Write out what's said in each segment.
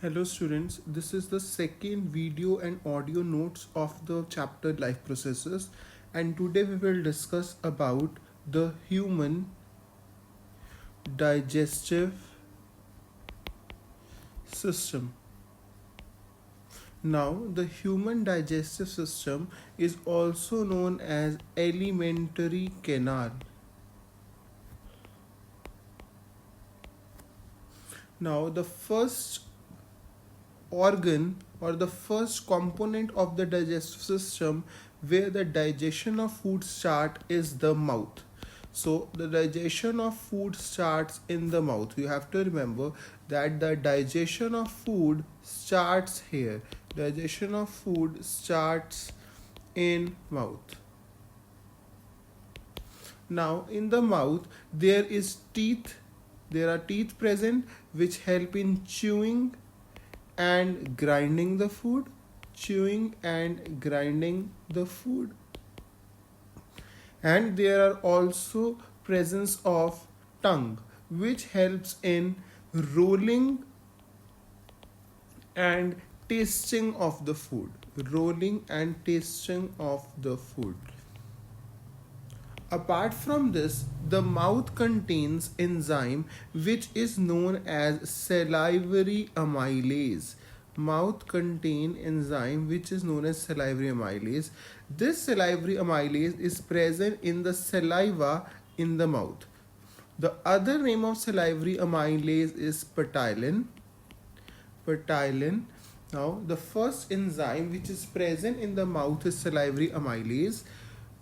Hello students, this is the second video and audio notes of the chapter life processes, and today we will discuss about the human digestive system. Now the human digestive system is also known as alimentary canal. Now the first organ or the first component of the digestive system where the digestion of food start is the mouth. So the digestion of food starts in the mouth. You have to remember that the digestion of food starts here. Digestion of food starts in mouth. Now in the mouth there is teeth. There are teeth present which help in chewing and grinding the food. And there are also presence of tongue which helps in rolling and tasting of the food. Apart from this, the mouth contains enzyme which is known as salivary amylase. Mouth contain enzyme which is known as salivary amylase. This salivary amylase is present in the saliva in the mouth. The other name of salivary amylase is pepsin. Now, the first enzyme which is present in the mouth is salivary amylase.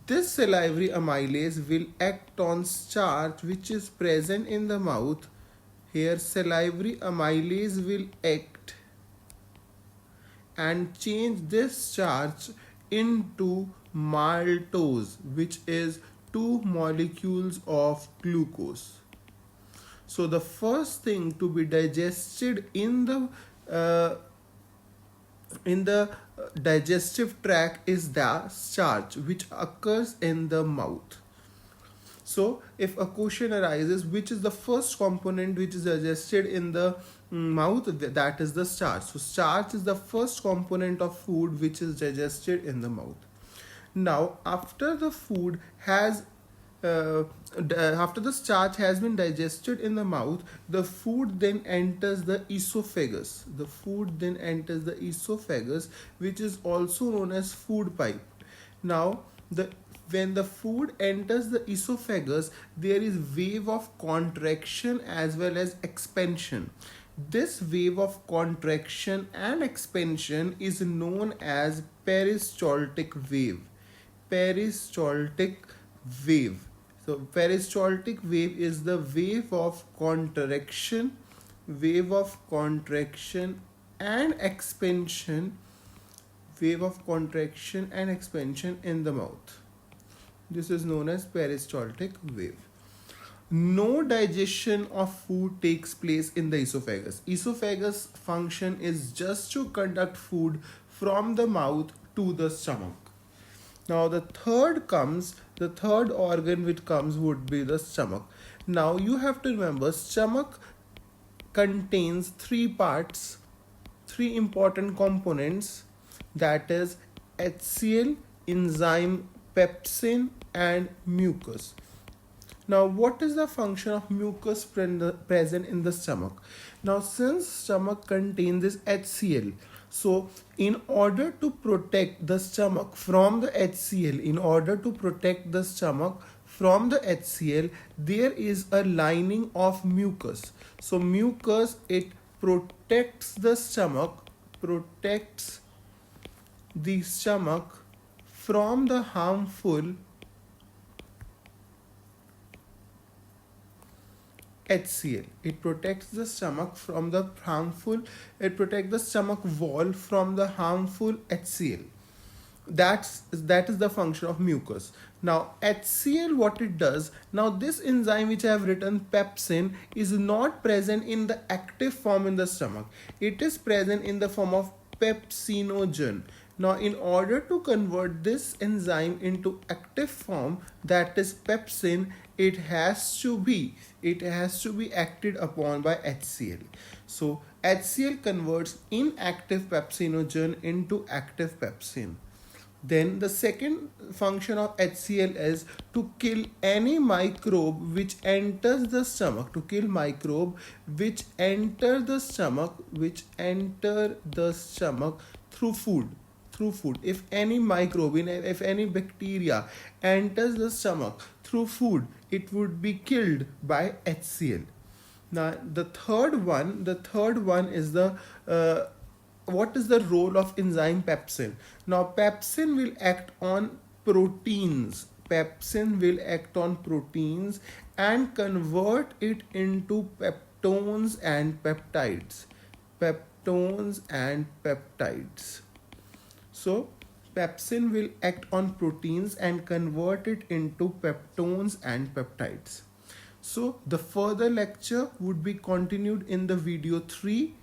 This salivary amylase will act on starch which is present in the mouth. Here salivary amylase will act and change this starch into maltose, which is 2 molecules of glucose. So the first thing to be digested in the digestive tract is the starch which occurs in the mouth. So if a question arises, which is the first component which is digested in the mouth, that is the starch. So starch is the first component of food which is digested in the mouth. Now after the food has after the starch has been digested in the mouth, the food then enters the esophagus. Which is also known as food pipe. Now when the food enters the esophagus, there is wave of contraction as well as expansion. This wave of contraction and expansion is known as peristaltic wave. So peristaltic wave is the wave of contraction and expansion in the mouth. This is known as peristaltic wave. No digestion of food takes place in the esophagus. Esophagus function is just to conduct food from the mouth to the stomach. Now the third organ which comes would be the stomach. Now you have to remember, stomach contains 3 parts, 3 important components, that is HCl, enzyme, pepsin and mucus. Now what is the function of mucus present in the stomach? Now since stomach contains this HCl, so in order to protect the stomach from the HCl, there is a lining of mucus. So mucus, it protects the stomach from the harmful HCl. It protects the stomach wall from the harmful HCl. That is the function of mucus. Now HCl, what it does, now this enzyme which I have written, pepsin, is not present in the active form in the stomach. It is present in the form of pepsinogen. Now, in order to convert this enzyme into active form, that is pepsin, it has to be acted upon by HCl. So HCl converts inactive pepsinogen into active pepsin. Then the second function of HCl is to kill any microbe which enters the stomach, to kill microbe which enter the stomach, through food. If any microbe, if any bacteria enters the stomach through food, it would be killed by HCl. Now the third one is the what is the role of enzyme pepsin? Now pepsin will act on proteins. Pepsin will act on proteins and convert it into peptones and peptides. Peptones and peptides. So pepsin will act on proteins and convert it into peptones and peptides. So the further lecture would be continued in the video 3.